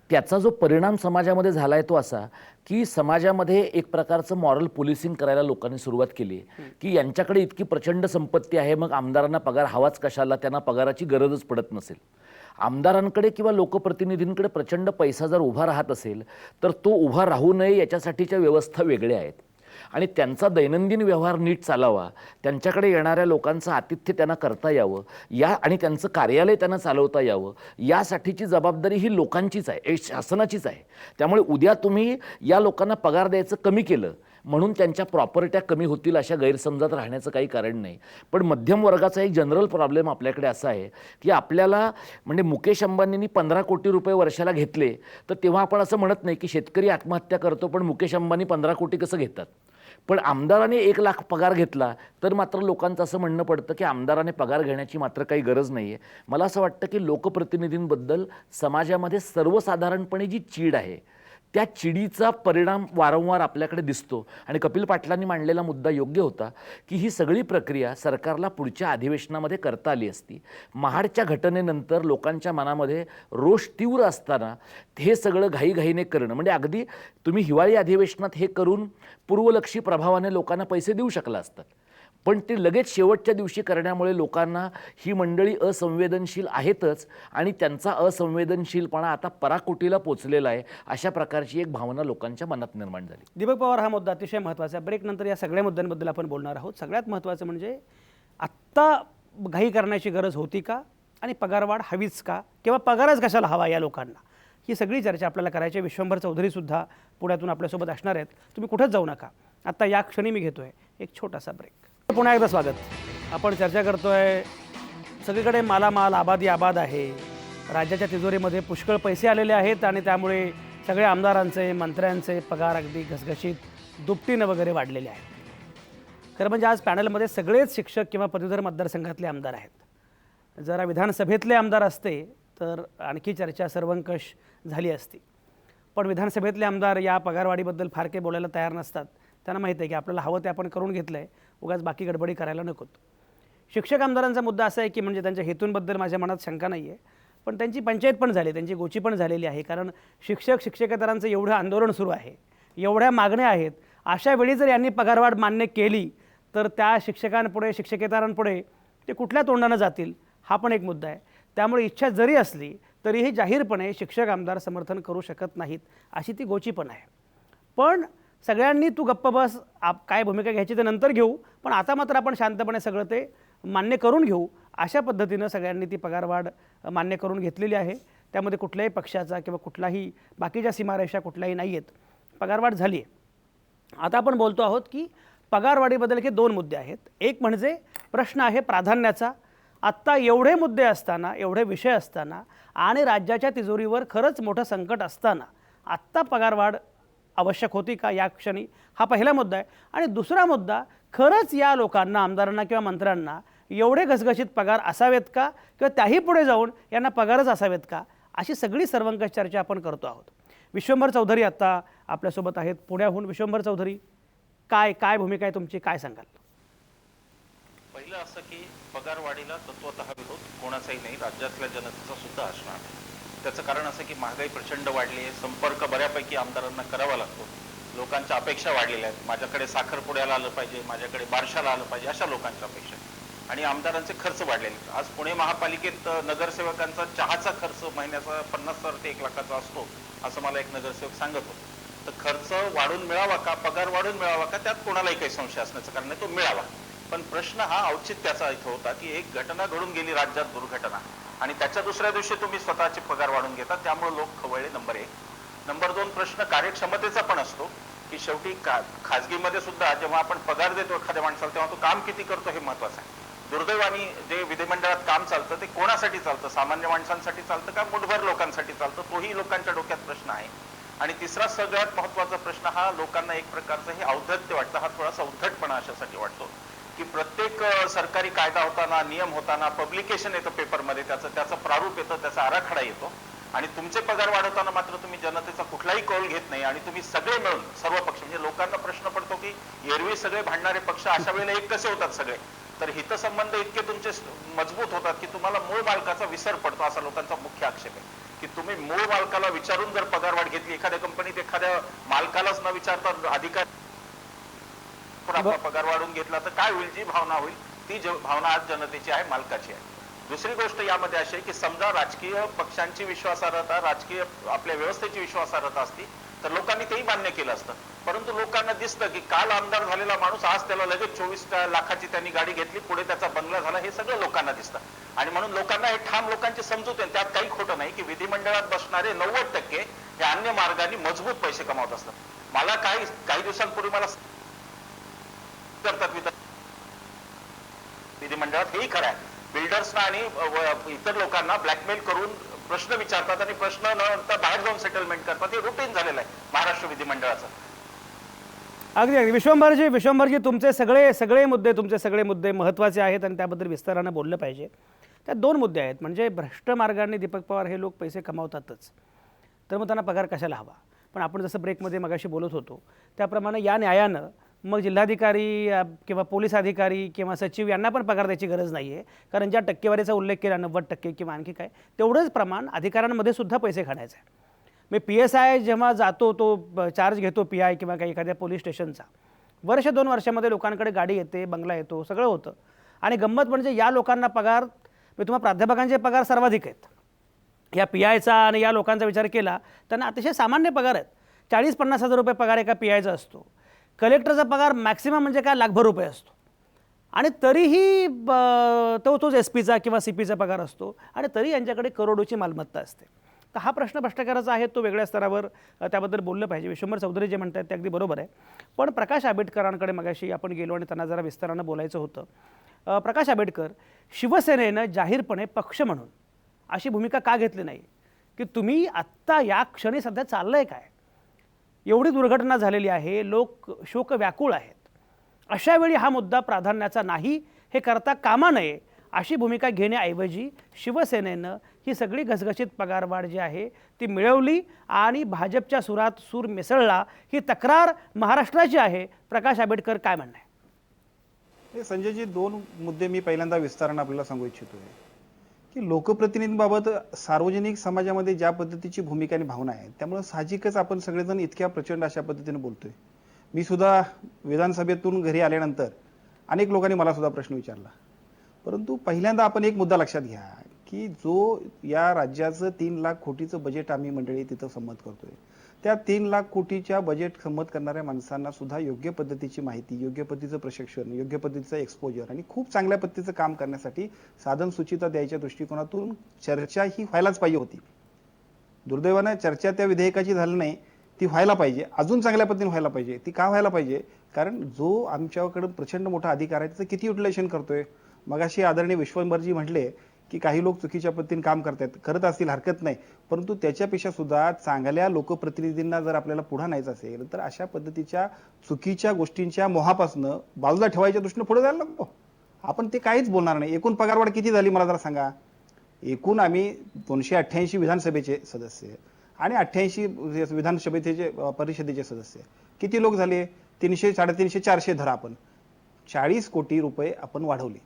त्याचा जो परिणाम समाजामध्ये झाला आहे तो असा की समाजामध्ये एक प्रकारचं मॉरल पोलिसिंग करायला लोकांनी सुरुवात केली की यांच्याकडे इतकी प्रचंड संपत्ती आहे, मग आमदारांना पगार हवाच कशाला, त्यांना पगाराची गरजच पडत नसेल. आमदारांकडे किंवा लोकप्रतिनिधींकडे प्रचंड पैसा जर उभा राहत असेल तर तो उभा राहू नये याच्यासाठीच्या व्यवस्था वेगळ्या आहेत आणि त्यांचा दैनंदिन व्यवहार नीट चालावा, त्यांच्याकडे येणाऱ्या लोकांचं आतिथ्य त्यांना करता यावं आणि त्यांचं कार्यालय त्यांना चालवता यावं, यासाठीची जबाबदारी ही लोकांचीच आहे, शासनाचीच आहे. त्यामुळे उद्या तुम्ही या लोकांना पगार द्यायचं कमी केलं म्हणून त्यांच्या प्रॉपर्ट्या कमी होतील अशा गैरसमजात राहण्याचं काही कारण नाही. पण मध्यम वर्गाचा एक जनरल प्रॉब्लेम आपल्याकडे असा आहे की आपल्याला म्हणजे मुकेश अंबानींनी 15 कोटी रुपये वर्षाला घेतले तर तेव्हा आपण असं म्हणत नाही की शेतकरी आत्महत्या करतो पण मुकेश अंबानी 15 कोटी कसं घेतात. पण आमदाराने 1 लाख पगार घेतला तर मात्र लोकांचं असं म्हणणं पडतं की आमदाराने पगार घेण्याची मात्र काही गरज नाही आहे. मला असं वाटतं की लोकप्रतिनिधींबद्दल समाजामध्ये सर्वसाधारणपणे जी चीड आहे त्या चिडीचा परिणाम वारंवार आपल्याकडे दिसतो आणि कपिल पाटलांनी मांडलेला मुद्दा योग्य होता की ही सगळी प्रक्रिया सरकारला पुढच्या अधिवेशनामध्ये करता आली असती. महाडच्या घटनेनंतर लोकांच्या मनामध्ये रोष तीव्र असताना हे सगळं घाईघाईने करणं म्हणजे अगदी तुम्ही हिवाळी अधिवेशनात हे करून पूर्वलक्षी प्रभावाने लोकांना पैसे देऊ शकला असतात, पण ते लगेच शेवटच्या दिवशी करण्यामुळे लोकांना ही मंडळी असंवेदनशील आहेतच आणि त्यांचा असंवेदनशीलपणा आता पराकोटीला पोचलेला आहे अशा प्रकारची एक भावना लोकांच्या मनात निर्माण झाली. दीपक पवार, हा मुद्दा अतिशय महत्त्वाचा आहे. ब्रेक नंतर या सगळ्या मुद्द्यांबद्दल आपण बोलणार आहोत. सगळ्यात महत्त्वाचं म्हणजे आत्ता घाई करण्याची गरज होती का आणि पगारवाढ हवीच का किंवा पगारच कशाला हवा या लोकांना, ही सगळी चर्चा आपल्याला करायची. विश्वंभर चौधरीसुद्धा पुण्यातून आपल्यासोबत असणार आहेत. तुम्ही कुठंच जाऊ नका. आत्ता या क्षणी मी घेतोय एक छोटासा ब्रेक. पुन्हा एकदा स्वागत. आपण चर्चा करतोय, सगळीकडे मालामाल आबादी आबाद आहे, राज्याच्या तिजोरीमध्ये पुष्कळ पैसे आलेले आहेत आणि त्यामुळे सगळ्या आमदारांचे, मंत्र्यांचे पगार अगदी घसघशीत दुपटीनं वगैरे वाढलेले आहेत. खरं म्हणजे आज पॅनलमध्ये सगळेच शिक्षक किंवा पदवीधर मतदारसंघातले आमदार आहेत. जरा विधानसभेतले आमदार असते तर आणखी चर्चा सर्वंकष झाली असती, पण विधानसभेतले आमदार या पगारवाढीबद्दल फार काही बोलायला तयार नसतात. त्यांना माहिती आहे की आपल्याला हवं ते आपण करून घेतलं आहे, उगाच बाकी गडबडी करायला नकोत. शिक्षक आमदारांचा मुद्दा असा आहे की म्हणजे त्यांच्या हेतूंबद्दल माझ्या मनात शंका नाही आहे, पण त्यांची पंचायत पण झाली, त्यांची गोची पण झालेली आहे. कारण शिक्षकेतरांचं एवढं आंदोलन सुरू आहे, एवढ्या मागण्या आहेत, अशा वेळी जर यांनी पगारवाढ मान्य केली तर त्या शिक्षकांपुढे, शिक्षकेतरांपुढे ते कुठल्या तोंडानं जातील, हा पण एक मुद्दा आहे. त्यामुळे इच्छा जरी असली तरीही जाहीरपणे शिक्षक आमदार समर्थन करू शकत नाहीत, अशी ती गोची पण आहे. पण सगळ्यांनी तू गप्प बस, काय भूमिका घ्यायची ते नंतर घेऊ, पण आता मात्र आपण शांतपणे सगळं ते मान्य करून घेऊ, अशा पद्धतीनं सगळ्यांनी ती पगारवाढ मान्य करून घेतलेली आहे. त्यामध्ये कुठल्याही पक्षाचा किंवा कुठलाही बाकीच्या सीमारेषा कुठल्याही नाही आहेत, पगारवाढ झाली आहे. आता आपण बोलतो आहोत की पगारवाढीबद्दल हे 2 मुद्दे आहेत. एक म्हणजे प्रश्न आहे प्राधान्याचा. आत्ता एवढे मुद्दे असताना, एवढे विषय असताना आणि राज्याच्या तिजोरीवर खरंच मोठं संकट असताना आत्ता पगारवाढ आवश्यक होती का या क्षणी, हा पहिला मुद्दा आहे. आणि दुसरा मुद्दा, खरंच या लोकांना, आमदारांना किंवा मंत्र्यांना एवढे घसघशीत पगार असावेत का, किंवा त्याही पुढे जाऊन यांना पगारच असावेत का, अशी सगळी सर्वंकष चर्चा आपण करतो आहोत. विश्वंभर चौधरी आत्ता आपल्यासोबत आहेत पुण्याहून. विश्वंभर चौधरी, काय भूमिका आहे तुमची, काय सांगाल? पहिलं असं की पगारवाढीला तत्वतः विरोध कोणाचाही नाही, राज्यातल्या जनतेचा सुद्धा असणार. त्याचं कारण असं की महागाई प्रचंड वाढली आहे, संपर्क बऱ्यापैकी आमदारांना करावा लागतो, लोकांच्या अपेक्षा वाढलेल्या आहेत. माझ्याकडे साखरपुड्याला आलं पाहिजे, माझ्याकडे बारशाला आलं पाहिजे, अशा लोकांच्या अपेक्षा. आणि आमदारांचे खर्च वाढलेले आहेत. आज पुणे महापालिकेत नगरसेवकांचा चहाचा खर्च महिन्याचा 50,000 ते 1,00,000चा असतो, असं मला एक नगरसेवक सांगत होते. तर खर्च वाढून मिळावा का, पगार वाढून मिळावा का, त्यात कोणालाही काही संशय असण्याचं कारण नाही, तो मिळावा. पण प्रश्न हा औचित्याचा इथं होता की एक घटना घडून गेली राज्यात, दुर्घटना, आणि त्याच्या दुसऱ्या दिवशी तुम्ही स्वतःचे पगार वाढून घेता, त्यामुळे लोक खवळले. नंबर 1. नंबर 2, प्रश्न कार्यक्षमतेचा पण असतो की शेवटी खाजगीमध्ये सुद्धा जेव्हा आपण पगार देतो एखाद्या माणसाला, तेव्हा तो काम किती करतो हे महत्वाचं आहे. दुर्दैवाने जे विधिमंडळात काम चालतं ते कोणासाठी चालतं, सामान्य माणसांसाठी चालतं का मुठभर लोकांसाठी चालतं, तोही लोकांच्या डोक्यात प्रश्न आहे. आणि तिसरा सगळ्यात महत्वाचा प्रश्न हा लोकांना एक प्रकारचं हे औद्धत्य वाटतं, हा थोडासा उद्धटपणा अशासाठी वाटतो की प्रत्येक सरकारी कायदा होताना, नियम होताना पब्लिकेशन येतं पेपरमध्ये, त्याचं प्रारूप येतं, त्याचा आराखडा येतो, आणि तुमचे पगार वाढवताना मात्र तुम्ही जनतेचा कुठलाही कौल घेत नाही. आणि तुम्ही सगळे मिळून, सर्व पक्ष, म्हणजे लोकांना प्रश्न पडतो की एरवी सगळे भांडणारे पक्ष अशा वेळेला एक कसे होतात सगळे, तर हितसंबंध इतके तुमचे मजबूत होतात की तुम्हाला मूळ मालकाचा विसर पडतो, असा लोकांचा मुख्य आक्षेप आहे. की तुम्ही मूळ मालकाला विचारून जर पगारवाढ घेतली, एखाद्या कंपनीत एखाद्या मालकालाच न विचारता अधिकार आपला पगार वाढून घेतला तर काय होईल, जी भावना होईल ती भावना आज जनतेची आहे, मालकाची आहे. दुसरी गोष्ट यामध्ये अशी आहे की समजा राजकीय पक्षांची विश्वासार्हता, राजकीय आपल्या व्यवस्थेची विश्वासार्हता असती तर लोकांनी तेही मान्य केलं असतं. परंतु लोकांना दिसतं की काल आमदार झालेला माणूस आज त्याला लगेच 24 लाखाची त्यांनी गाडी घेतली, पुढे त्याचा बंगला झाला, हे सगळं लोकांना दिसतं. आणि म्हणून लोकांना हे ठाम लोकांची समजूत आहे, त्यात काही खोटं नाही की विधिमंडळात बसणारे 90% हे अन्य मार्गाने मजबूत पैसे कमावत असतात. मला काही दिवसांपूर्वी मला करतात विधिमंडळात, हेही खरं आहे, बिल्डर्सना आणि इतर लोकांना ब्लॅकमेल करून प्रश्न विचारतात आणि प्रश्न नंतर बाहेर जाऊन सेटलमेंट करतात, हे रुटीन झालेलं आहे महाराष्ट्र विधिमंडळाचं. अगदी विश्वंभरजी, तुमचे सगळे मुद्दे महत्त्वाचे आहेत आणि त्याबद्दल विस्तारानं बोललं पाहिजे. त्यात 2 मुद्दे आहेत. म्हणजे भ्रष्ट मार्गाने दीपक पवार हे लोक पैसे कमावतातच, तर मग त्यांना पगार कशाला हवा. पण आपण जसं ब्रेकमध्ये मगाशी बोलत होतो त्याप्रमाणे या न्यायानं मग जिल्हाधिकारी किंवा पोलीस अधिकारी किंवा सचिव यांना पण पगार द्यायची गरज नाही आहे, कारण ज्या टक्केवारीचा उल्लेख केला 90% किंवा आणखी काय, तेवढंच प्रमाण अधिकाऱ्यांमध्ये सुद्धा पैसे खाण्याचं आहे. मी PSI जेव्हा जातो, तो चार्ज घेतो PI किंवा काही एखाद्या पोलीस स्टेशनचा, 1-2 वर्षामध्ये लोकांकडे गाडी येते, बंगला येतो, सगळं होतं. आणि गंमत म्हणजे या लोकांना पगार, मी तुम्हाला प्राध्यापकांचे पगार सर्वाधिक आहेत. या PIचा आणि या लोकांचा विचार केला त्यांना अतिशय सामान्य पगार आहेत. 40-50 हजार रुपये पगार एका PIचा असतो. कलेक्टरचा पगार मॅक्सिमम म्हणजे काय लाखभर रुपये असतो. आणि तरीही तोच SP चा किंवा CPचा पगार असतो, आणि तरी यांच्याकडे करोडोची मालमत्ता असते. तर हा प्रश्न भ्रष्टाचाराचा आहे, तो वेगळ्या स्तरावर त्याबद्दल बोललं पाहिजे. विश्वंभर चौधरी जे म्हणतात ते अगदी बरोबर आहे. पण प्रकाश आंबेडकरांकडे मगाशी आपण गेलो आणि त्यांना जरा विस्तारानं बोलायचं होतं. प्रकाश आंबेडकर, शिवसेनेनं जाहीरपणे पक्ष म्हणून अशी भूमिका का घेतली नाही की तुम्ही आत्ता या क्षणी सध्या चाललंय काय, एवढी दुर्घटना झालेली आहे, लोक शोक व्याकुळ आहेत, अशा वेळी हा मुद्दा प्राधान्याचा नाही, हे करता कामा नये, अशी भूमिका घेण्याऐवजी शिवसेनेनं ही सगळी घसघशीत पगारवाढ जी आहे ती मिळवली आणि भाजपच्या सुरात सूर मिसळला, ही तक्रार महाराष्ट्राची आहे. प्रकाश आंबेडकर, काय म्हणणं आहे? संजयजी, 2 मुद्दे मी पहिल्यांदा विस्तारानं आपल्याला सांगू इच्छितोय की लोकप्रतिनिधींबाबत सार्वजनिक समाजामध्ये ज्या पद्धतीची भूमिका आणि भावना आहे, त्यामुळे साहजिकच आपण सगळेजण इतक्या प्रचंड अशा पद्धतीने बोलतोय. मी सुद्धा विधानसभेतून घरी आल्यानंतर अनेक लोकांनी मला सुद्धा प्रश्न विचारला. परंतु पहिल्यांदा आपण एक मुद्दा लक्षात घ्या की जो या राज्याचं 3 लाख कोटीचं बजेट आम्ही मंडळी तिथं संमत करतोय, त्या 3 लाख कोटीच्या बजेट संमत करणाऱ्या माणसांना सुद्धा योग्य पद्धतीची माहिती, योग्य पद्धतीचं प्रशिक्षण, योग्य पद्धतीचं एक्सपोजर आणि खूप चांगल्या पद्धतीचं काम करण्यासाठी साधन सूचिता द्यायच्या दृष्टिकोनातून चर्चा ही व्हायलाच पाहिजे होती. दुर्दैवानं चर्चा त्या विधेयकाची झाली नाही, ती व्हायला पाहिजे, अजून चांगल्या पद्धतीने व्हायला पाहिजे. ती का व्हायला पाहिजे? कारण जो आमच्याकडे प्रचंड मोठा अधिकार आहे त्याचं किती युटिलायझेशन करतोय. मगाशी आदरणीय विश्वंभरजी म्हटले की काही लोक चुकीच्या पद्धतीने काम करत असतील, हरकत नाही, परंतु त्याच्यापेक्षा सुद्धा चांगल्या लोकप्रतिनिधींना जर आपल्याला पुढे न्यायचं असेल तर अशा पद्धतीच्या चुकीच्या गोष्टींच्या मोहापासनं बाजूला ठेवायच्या दृष्टीने पुढे जायला लागतो. आपण ते काहीच बोलणार नाही. एकूण पगारवाढ किती झाली मला जरा सांगा. एकूण आम्ही 288 विधानसभेचे सदस्य आणि 88 विधानसभेचे परिषदेचे सदस्य, किती लोक झाले? 300, 350, 400 धरा आपण. 40 कोटी रुपये आपण वाढवले.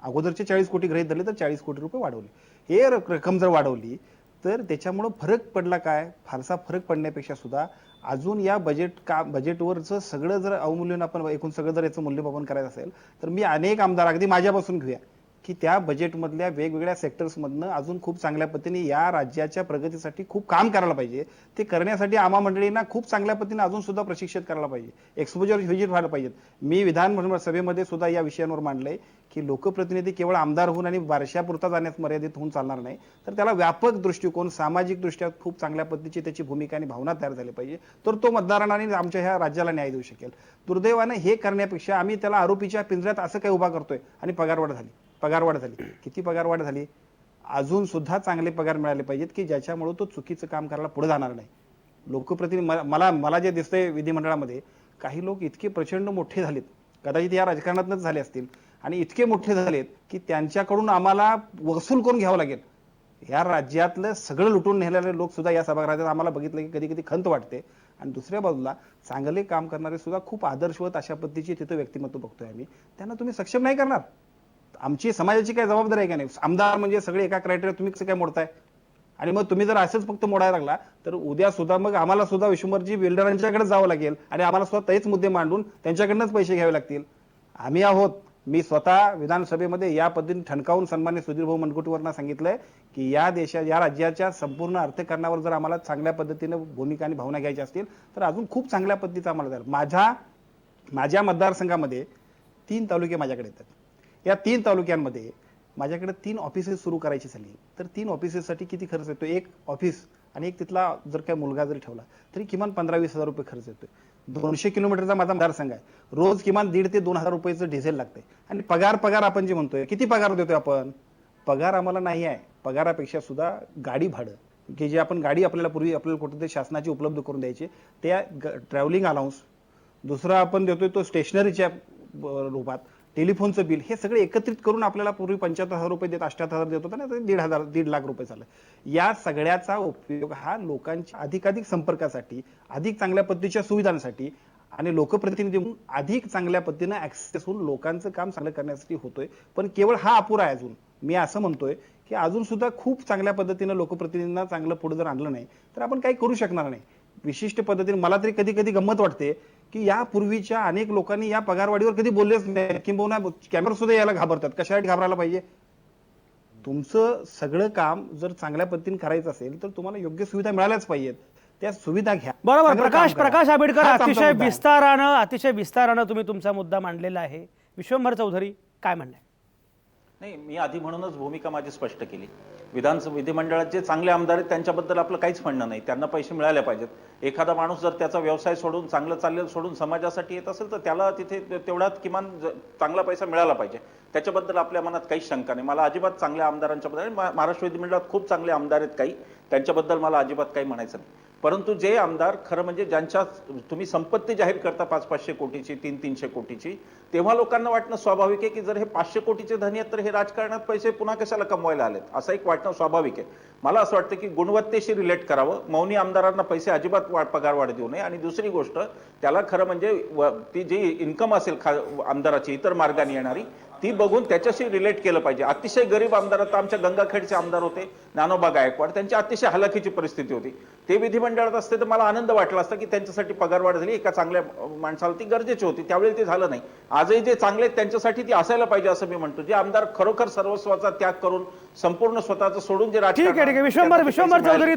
अगोदरचे 40 कोटी गृहीत धरले तर 40 कोटी रुपये वाढवले. हे रक्कम जर वाढवली तर त्याच्यामुळं फरक पडला काय? फारसा फरक पडण्यापेक्षा सुद्धा अजून या बजेटवरचं सगळं जर अवमूल्यन आपण एकूण सगळं जर याचं मूल्यमापन करायचं असेल तर मी अनेक आमदार, अगदी माझ्यापासून घेऊया, की त्या बजेटमधल्या वेगवेगळ्या सेक्टर्समधनं अजून खूप चांगल्या पद्धतीने या राज्याच्या प्रगतीसाठी खूप काम करायला पाहिजे. ते करण्यासाठी आम्हा मंडळींना खूप चांगल्या पद्धतीने अजून सुद्धा प्रशिक्षित करायला पाहिजे, एक्सपोजर व्हिजिट व्हायला पाहिजेत. मी विधान सभेमध्ये सुद्धा या विषयांवर मांडलंय की लोकप्रतिनिधी केवळ आमदार होऊन आणि वर्षापुरता जाण्यास मर्यादित होऊन चालणार नाही, तर त्याला व्यापक दृष्टिकोन, सामाजिक दृष्ट्या खूप चांगल्या पद्धतीची त्याची भूमिका आणि भावना तयार झाली पाहिजे, तर तो मतदारांना आणि आमच्या ह्या राज्याला न्याय देऊ शकेल. दुर्दैवानं हे करण्यापेक्षा आम्ही त्याला आरोपीच्या पिंजऱ्यात असं काही उभा करतोय आणि पगारवाढ झाली. किती पगारवाढ झाली? अजून सुद्धा चांगले पगार मिळाले पाहिजेत की ज्याच्यामुळे तो चुकीचं काम करायला पुढे जाणार नाही. लोकप्रतिनिधी मला जे दिसतंय विधिमंडळामध्ये, काही लोक इतके प्रचंड मोठे झालेत, कदाचित या राजकारणातच झाले असतील, आणि इतके मोठे झालेत की त्यांच्याकडून आम्हाला वसूल करून घ्यावं लागेल. या राज्यातलं सगळं लुटून नेलेले लोक सुद्धा या सभागृहात आम्हाला बघितलं की कधी कधी खंत वाटते. आणि दुसऱ्या बाजूला चांगले काम करणारे सुद्धा खूप आदर्शवत अशा पद्धतीचे तिथं व्यक्तिमत्व बघतोय आम्ही. त्यांना तुम्ही सक्षम नाही करणार. आमची समाजाची काय जबाबदारी आहे का नाही? आमदार म्हणजे सगळे एका क्रायटेरिया तुम्ही कसं काय मोडताय? आणि मग तुम्ही जर असंच फक्त मोडायला लागला तर उद्या सुद्धा मग आम्हाला सुद्धा विश्वंभरजी बिल्डरांच्याकडे जावं लागेल आणि आम्हाला सुद्धा तेच मुद्दे मांडून त्यांच्याकडनंच पैसे घ्यावे लागतील. आम्ही आहोत. मी स्वतः विधानसभेमध्ये या पद्धतीने ठणकावून सन्मान्य सुधीरभाऊ मुनगंटीवारांना सांगितलंय की या राज्याच्या संपूर्ण अर्थकारणावर जर आम्हाला चांगल्या पद्धतीने भूमिका आणि भावना घ्यायच्या असतील तर अजून खूप चांगल्या पद्धतीचं आम्हाला द्याल. माझ्या मतदारसंघामध्ये 3 तालुके माझ्याकडे येतात. या 3 तालुक्यांमध्ये माझ्याकडे 3 ऑफिसेस सुरू करायची झाली तर 3 ऑफिसेससाठी किती खर्च येतो? एक ऑफिस आणि एक तिथला जर काय मुलगा जरी ठेवला तरी किमान 15-20 हजार रुपये खर्च येतोय. 200 किलोमीटरचा माझा मतदारसंघ आहे. रोज किमान 1,500 ते 2,000 रुपयेचं डिझेल लागतंय. आणि पगार आपण जे म्हणतोय, किती पगार देतोय आपण? पगार आम्हाला नाही आहे. पगारापेक्षा सुद्धा गाडी भाडं, की जे आपण गाडी पूर्वी आपल्याला कुठेतरी शासनाची उपलब्ध करून द्यायची, त्या ट्रॅव्हलिंग अलाउन्स, दुसरा आपण देतोय तो स्टेशनरीच्या रूपात, टेलिफोनचं बिल, हे सगळे एकत्रित करून आपल्याला पूर्वी 75,000 रुपये देत, 78,000 देत होता ना, 1.5 लाख रुपये झालं. या सगळ्याचा उपयोग हा लोकांच्या अधिकाधिक संपर्कासाठी, अधिक चांगल्या पद्धतीच्या सुविधांसाठी आणि लोकप्रतिनिधी म्हणून अधिक चांगल्या पद्धतीने ऍक्सेस होऊन लोकांचं काम चांगलं करण्यासाठी होतोय. पण केवळ हा अपुरा आहे. अजून मी असं म्हणतोय की अजून सुद्धा खूप चांगल्या पद्धतीने लोकप्रतिनिधींना चांगलं पुढे जर आणलं नाही तर आपण काही करू शकणार नाही. विशिष्ट पद्धतीने मला तरी कधी कधी गंमत वाटते की यापूर्वीच्या अनेक लोकांनी या पगारवाढीवर कधी बोललेच नाही, किंबहुना कॅमेरा सुद्धा यायला घाबरतात. कशासाठी घाबरायला पाहिजे? तुमचं सगळं काम जर चांगल्या पद्धतीने करायचं असेल तर तुम्हाला योग्य सुविधा मिळाल्याच पाहिजेत. त्या सुविधा घ्या. बरोबर. सगळं काम करा. प्रकाश आंबेडकर, हाच आमचा अतिशय मुद्दा आहे. अतिशय विस्तारानं तुम्ही तुमचा मुद्दा मांडलेला आहे. विश्वंभर चौधरी, काय म्हणणं आहे? नाही, मी आधी म्हणूनच भूमिका माझी स्पष्ट केली. विधिमंडळात जे चांगले आमदार आहेत त्यांच्याबद्दल आपलं काहीच म्हणणं नाही. त्यांना पैसे मिळाले पाहिजेत. एखादा माणूस जर त्याचा व्यवसाय सोडून, चांगलं चाललेलं सोडून समाजासाठी येत असेल तर त्याला तिथे तेवढाच किमान चांगला पैसा मिळाला पाहिजे. त्याच्याबद्दल आपल्या मनात काहीच शंका नाही. मला अजिबात चांगल्या आमदारांच्या बद्दल, महाराष्ट्र विधिमंडळात खूप चांगले आमदार आहेत काही, त्यांच्याबद्दल मला अजिबात काही म्हणायचं नाही. परंतु जे आमदार खरं म्हणजे ज्यांच्या तुम्ही संपत्ती जाहीर करता 500-500 कोटीची, 300-300 कोटीची, तेव्हा लोकांना वाटणं स्वाभाविक आहे की जर हे 500 कोटीचे धनी आहेत तर हे राजकारणात पैसे पुन्हा कशाला कमवायला आलेत, असं एक वाटणं स्वाभाविक आहे. मला असं वाटतं की गुणवत्तेशी रिलेट करावं. मौनी आमदारांना पैसे अजिबात पगार वाढ देऊ नये. आणि दुसरी गोष्ट, त्याला खरं म्हणजे ती जी इन्कम असेल आमदाराची इतर मार्गाने येणारी, ती बघून त्याच्याशी रिलेट केलं पाहिजे. अतिशय गरीब आमदार, आता आमच्या गंगाखेडचे आमदार होते ज्ञानोबा गायकवाड, त्यांची अतिशय हलाखीची परिस्थिती होती. ते विधिमंडळात असते तर मला आनंद वाटला असता की त्यांच्यासाठी पगारवाढ झाली. एका चांगल्या माणसाला ती गरजेची होती. त्यावेळी ते झालं नाही. आजही जे चांगले आहेत त्यांच्यासाठी ती असायला पाहिजे असं मी म्हणतो. जे आमदार खरोखर सर्वस्वाचा त्याग करून, संपूर्ण स्वतःचं सोडून जे ठीक आहे. विश्वंभर चौधरी,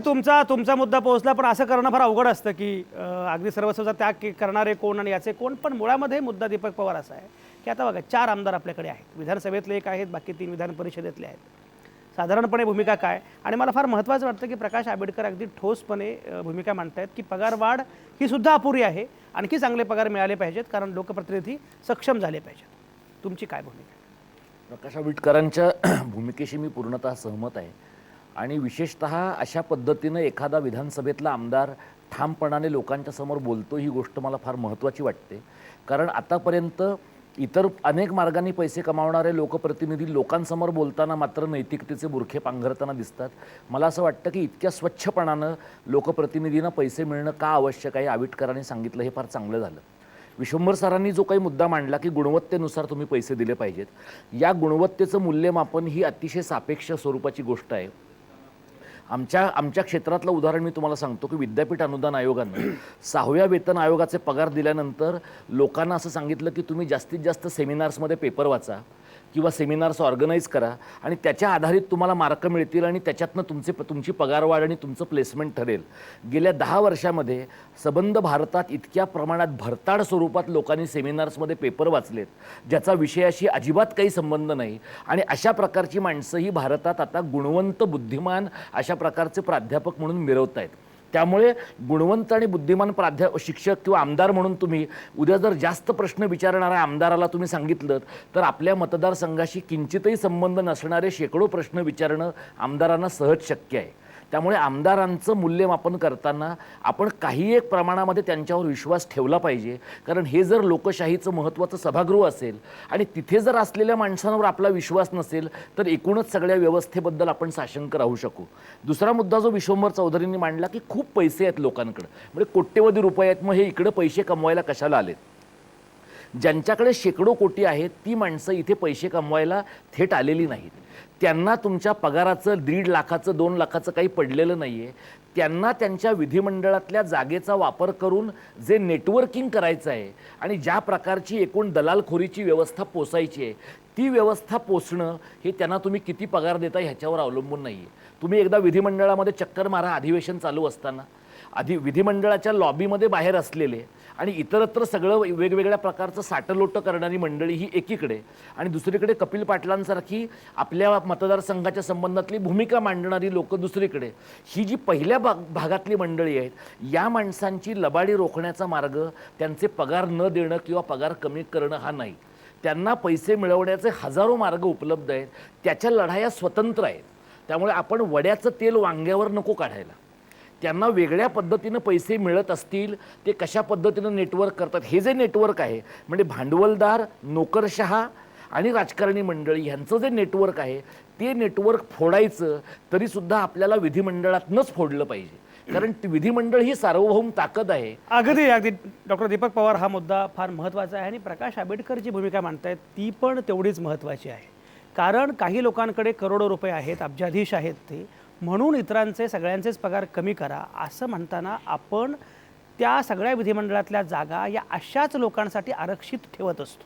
तुमचा मुद्दा पोहोचला. पण असं करणं फार अवघड असतं की अगदी सर्वस्वाचा त्याग करणारे कोण आणि याचे कोण. पण मुळामध्ये मुद्दा दीपक पवार असा आहे की आता बघा, 4 आमदार आपल्याकडे आहेत. विधानसभेतले एक आहेत, बाकी 3 विधान परिषदेतले आहेत. साधारणपणे भूमिका काय? आणि मला फार महत्त्वाचं वाटतं की प्रकाश आंबेडकर अगदी ठोसपणे भूमिका मांडतायत की पगारवाढ ही सुद्धा अपुरी आहे. आणखी चांगले पगार मिळाले पाहिजेत कारण लोकप्रतिनिधी सक्षम झाले पाहिजेत. तुमची काय भूमिका? प्रकाश आंबेडकरांच्या भूमिकेशी मी पूर्णतः सहमत आहे आणि विशेषतः अशा पद्धतीनं एखादा विधानसभेतला आमदार ठामपणाने लोकांच्या समोर बोलतो ही गोष्ट मला फार महत्त्वाची वाटते. कारण आतापर्यंत इतर अनेक मार्गांनी पैसे कमावणारे लोकप्रतिनिधी लोकांसमोर बोलताना मात्र नैतिकतेचे बुरखे पांघरताना दिसतात. मला असं वाटतं की इतक्या स्वच्छपणानं लोकप्रतिनिधींना पैसे मिळणं का आवश्यक आहे आंबेडकरांनी सांगितलं हे फार चांगलं झालं. विश्वंभर सरांनी जो काही मुद्दा मांडला की गुणवत्तेनुसार तुम्ही पैसे दिले पाहिजेत, या गुणवत्तेचं मूल्यमापन ही अतिशय सापेक्ष स्वरूपाची गोष्ट आहे. आमच्या क्षेत्रातलं उदाहरण मी तुम्हाला सांगतो की विद्यापीठ अनुदान आयोगानं 6व्या वेतन आयोगाचे पगार दिल्यानंतर लोकांना असं सांगितलं की तुम्ही जास्तीत जास्त सेमिनार्समध्ये पेपर वाचा किंवा सेमिनार्स ऑर्गनाईज करा आणि त्याच्या आधारित तुम्हाला मार्क मिळतील आणि त्याच्यातनं तुमची पगारवाढ आणि तुमचं प्लेसमेंट ठरेल. गेल्या 10 वर्षामध्ये सबंध भारतात इतक्या प्रमाणात भरताड स्वरूपात लोकांनी सेमिनार्समध्ये पेपर वाचलेत ज्याचा विषयाशी अजिबात काही संबंध नाही आणि अशा प्रकारची माणसंही भारतात आता गुणवंत बुद्धिमान अशा प्रकारचे प्राध्यापक म्हणून मिरवत आहेत. त्यामुळे गुणवंत आणि बुद्धिमान शिक्षक किंवा आमदार म्हणून तुम्ही उद्या जर जास्त प्रश्न विचारणाऱ्या आमदाराला तुम्ही सांगितलं तर आपल्या मतदारसंघाशी किंचितही संबंध नसणारे शेकडो प्रश्न विचारणं आमदारांना सहज शक्य आहे. त्यामुळे आमदारांचं मूल्यमापन करताना आपण काही एक प्रमाणामध्ये त्यांच्यावर विश्वास ठेवला पाहिजे. कारण हे जर लोकशाहीचं महत्त्वाचं सभागृह असेल आणि तिथे जर असलेल्या माणसांवर आपला विश्वास नसेल तर एकूणच सगळ्या व्यवस्थेबद्दल आपण साशंक राहू शकू. दुसरा मुद्दा जो विश्वंभर चौधरींनी मांडला की खूप पैसे आहेत लोकांकडे, म्हणजे कोट्यवधी रुपये आहेत, मग हे इकडे पैसे कमवायला कशाला आलेत. ज्यांच्याकडे शेकडो कोटी आहेत ती माणसं इथे पैसे कमवायला थेट आलेली नाहीत. त्यांना तुमच्या पगाराचं 1.5 लाखाचं 2 लाखाचं काही पडलेलं नाही आहे. त्यांना त्यांच्या विधिमंडळातल्या जागेचा वापर करून जे नेटवर्किंग करायचं आहे आणि ज्या प्रकारची एकूण दलालखोरीची व्यवस्था पोसायची आहे ती व्यवस्था पोसणं हे त्यांना तुम्ही किती पगार देता ह्याच्यावर अवलंबून नाही आहे. तुम्ही एकदा विधिमंडळामध्ये चक्कर मारा अधिवेशन चालू असताना, विधिमंडळाच्या लॉबीमध्ये बाहेर असलेले आणि इतरत्र सगळं वेगवेगळ्या प्रकारचं साटलोटं करणारी मंडळी ही एकीकडे आणि दुसरीकडे कपिल पाटलांसारखी आपल्या मतदारसंघाच्या संबंधातली भूमिका मांडणारी लोक दुसरीकडे, ही जी पहिल्या भागातली मंडळी आहेत या माणसांची लबाडी रोखण्याचा मार्ग त्यांचे पगार न देणं किंवा पगार कमी करणं हा नाही. त्यांना पैसे मिळवण्याचे हजारो मार्ग उपलब्ध आहेत, त्याच्या लढाया स्वतंत्र आहेत. त्यामुळे आपण वड्याचं तेल वांग्यावर नको काढायला. त्यांना वेगळ्या पद्धतीनं पैसे मिळत असतील ते कशा पद्धतीनं नेटवर्क करतात, हे जे नेटवर्क आहे म्हणजे भांडवलदार, नोकरशहा आणि राजकारणी मंडळी ह्यांचं जे नेटवर्क आहे ते नेटवर्क फोडायचं तरीसुद्धा आपल्याला विधिमंडळातनंच फोडलं पाहिजे. कारण विधिमंडळ ही सार्वभौम ताकद आहे. अगदी डॉक्टर दीपक पवार हा मुद्दा फार महत्त्वाचा आहे आणि प्रकाश आंबेडकर जी भूमिका मांडतायत ती पण तेवढीच महत्त्वाची आहे. कारण काही लोकांकडे करोडो रुपये आहेत, अब्जाधीश आहेत ते, म्हणून इतरांचे सगळ्यांचेच पगार कमी करा असं म्हणताना आपण त्या सगळ्या विधिमंडळातल्या जागा या अशाच लोकांसाठी आरक्षित ठेवत असतो.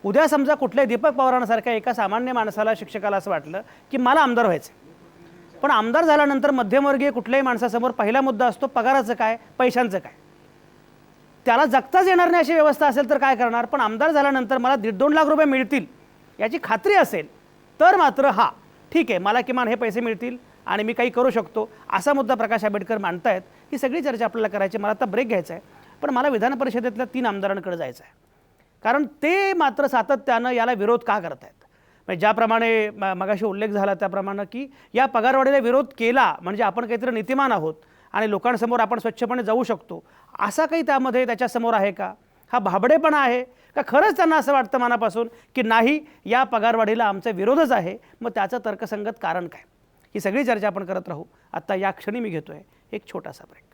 उद्या समजा कुठल्या दीपक पवारांसारख्या एका सामान्य माणसाला, शिक्षकाला असं वाटलं की मला आमदार व्हायचं, पण आमदार झाल्यानंतर मध्यमवर्गीय कुठल्याही माणसासमोर पहिला मुद्दा असतो पगाराचं काय, पैशांचं काय. त्याला जगताच येणार नाही अशी व्यवस्था असेल तर काय करणार. पण आमदार झाल्यानंतर मला 1.5-2 लाख रुपये मिळतील याची खात्री असेल तर मात्र हा ठीक आहे, मला किमान हे पैसे मिळतील आणि मी काही करू शकतो असा मुद्दा प्रकाश आंबेडकर मांडतायत. ही सगळी चर्चा आपल्याला करायची. मला आता ब्रेक घ्यायचा आहे, पण मला विधान परिषदेतल्या 3 आमदारांकडे जायचं आहे. कारण ते मात्र सातत्यानं याला विरोध का करत आहेत. म्हणजे ज्याप्रमाणे मगाशी उल्लेख झाला त्याप्रमाणे की या पगारवाढीला विरोध केला म्हणजे आपण काहीतरी नीतिमान आहोत आणि लोकांसमोर आपण स्वच्छपणे जाऊ शकतो असा काही त्यामध्ये त्याच्यासमोर आहे का. हा भाबडेपणा आहे का खरंच त्यांना असं वाटतं मनापासून की नाही या पगारवाढीला आमचा विरोधच आहे. मग त्याचं तर्कसंगत कारण काय. ही सगळी चर्चा आपण करत राहू. आत्ता या क्षणी मी घेतोय एक छोटासा ब्रेक.